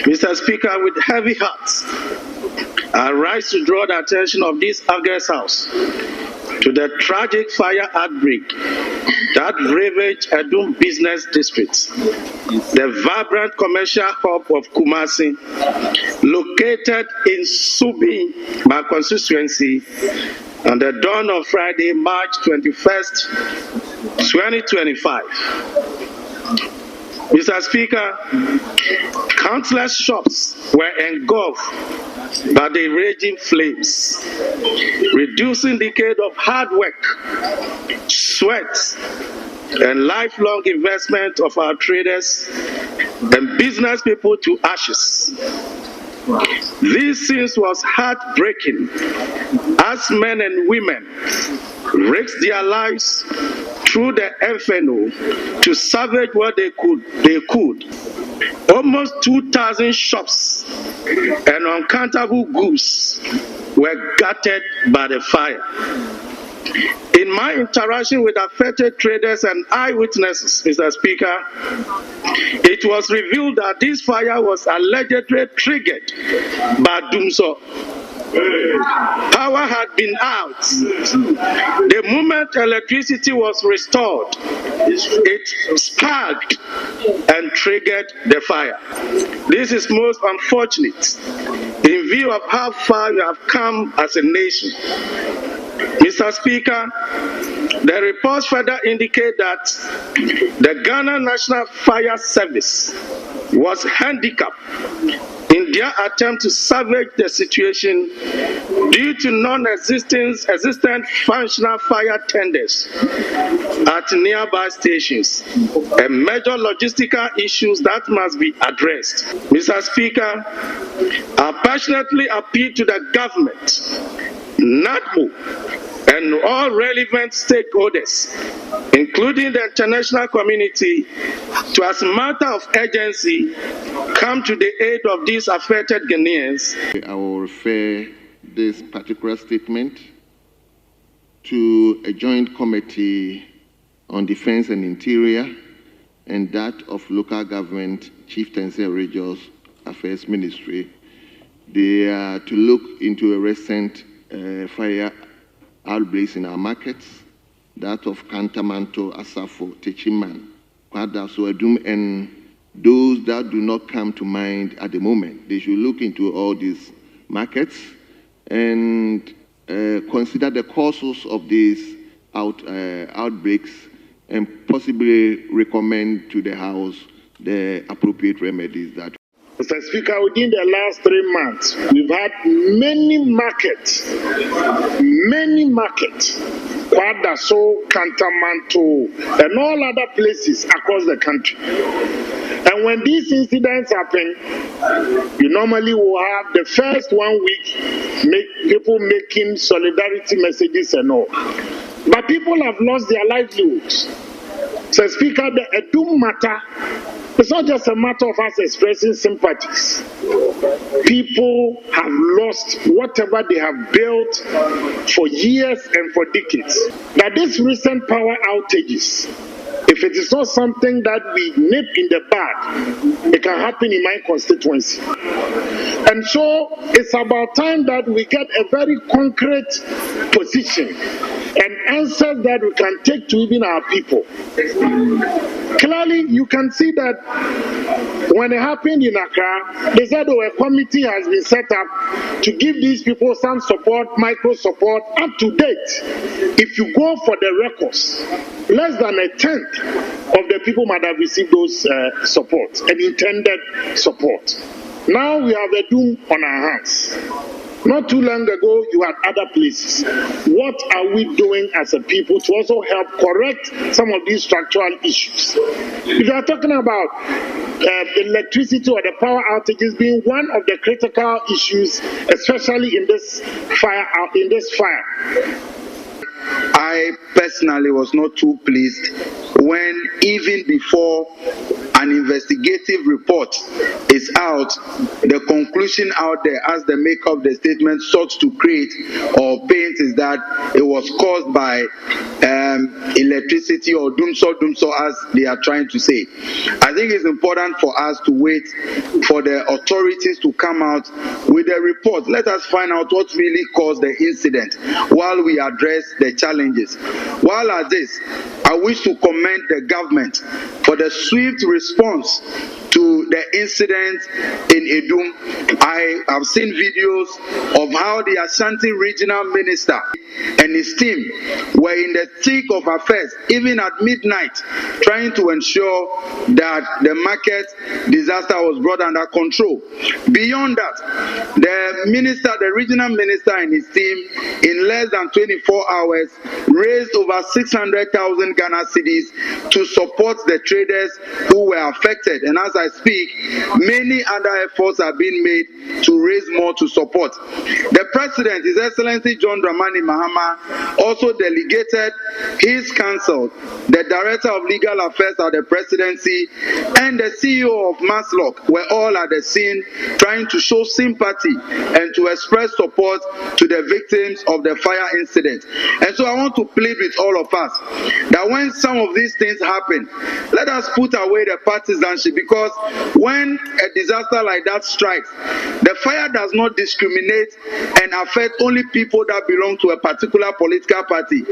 Mr. Speaker, with heavy hearts, I rise to draw the attention of this August House to the tragic fire outbreak that ravaged Adum business district, the vibrant commercial hub of Kumasi, located in Subi, my constituency, on the dawn of Friday, March 21st, 2025. Mr. Speaker, countless shops were engulfed by the raging flames, reducing decades of hard work, sweat, and lifelong investment of our traders and business people to ashes. This scene was heartbreaking as men and women risked their lives through the inferno to salvage what they could. Almost 2,000 shops and uncountable goods were gutted by the fire. In my interaction with affected traders and eyewitnesses, Mr. Speaker, it was revealed that this fire was allegedly triggered by Dumsor. Power had been out. The moment electricity was restored, it sparked and triggered the fire. This is most unfortunate in view of how far we have come as a nation. Mr. Speaker, the reports further indicate that the Ghana National Fire Service was handicapped in their attempt to salvage the situation due to non-existent functional fire tenders at nearby stations, a major logistical issues that must be addressed. Mr. Speaker, I passionately appeal to the government, NADMO, and all relevant stakeholders, including the international community, to, as a matter of urgency, come to the aid of these affected Ghanaians. I will refer this particular statement to a joint committee on Defense and Interior and that of Local Government, Chieftains and Regional Affairs Ministry. They are to look into a recent fire outbreaks in our markets, that of Kantamanto, Asafo, Techiman, Kwadaso, Adum, and those that do not come to mind at the moment. They should look into all these markets and consider the causes of these outbreaks and possibly recommend to the House the appropriate remedies that. Mr. Speaker, within the last 3 months, we've had many markets, Kwadaso, Kantamanto, and all other places across the country. And when these incidents happen, you normally will have the first 1 week, people making solidarity messages and all. But people have lost their livelihoods. So, Speaker, the Adum matter, it's not just a matter of us expressing sympathies. People have lost whatever they have built for years and for decades. That these recent power outages, if it is not something that we nip in the bud, it can happen in my constituency. And so it's about time that we get a very concrete position and answers that we can take to even our people. Clearly, you can see that when it happened in Accra, they said, a committee has been set up to give these people some support, micro support. Up to date, if you go for the records, less than 1/10 of the people might have received those support and intended support. Now we have a doom on our hands. Not too long ago, you had other places. What are we doing as a people to also help correct some of these structural issues? If you are talking about electricity or the power outages being one of the critical issues, especially in this fire. I personally was not too pleased when, even before an investigative report is out, the conclusion out there as the maker of the statement sought to create or paint is that it was caused by electricity or Dumsor as they are trying to say. I think it's important for us to wait for the authorities to come out with a report. Let us find out what really caused the incident while we address the challenges. While at this, I wish to commend the government for the swift response to the incident in Adum. I have seen videos of how the Ashanti regional minister and his team were in the thick of affairs, even at midnight, trying to ensure that the market disaster was brought under control. Beyond that, the regional minister and his team, in less than 24 hours, raised over 600,000 Ghana cedis to support the traders who were affected. And as I speak, many other efforts are being made to raise more to support. The President, His Excellency John Dramani Mahama, also delegated his counsel, the Director of Legal Affairs at the Presidency, and the CEO of Maslock were all at the scene trying to show sympathy and to express support to the victims of the fire incident. And so I want to plead with all of us that when some of these things happen, let us put away the partisanship, because when a disaster like that strikes, the fire does not discriminate and affect only people that belong to a particular political party.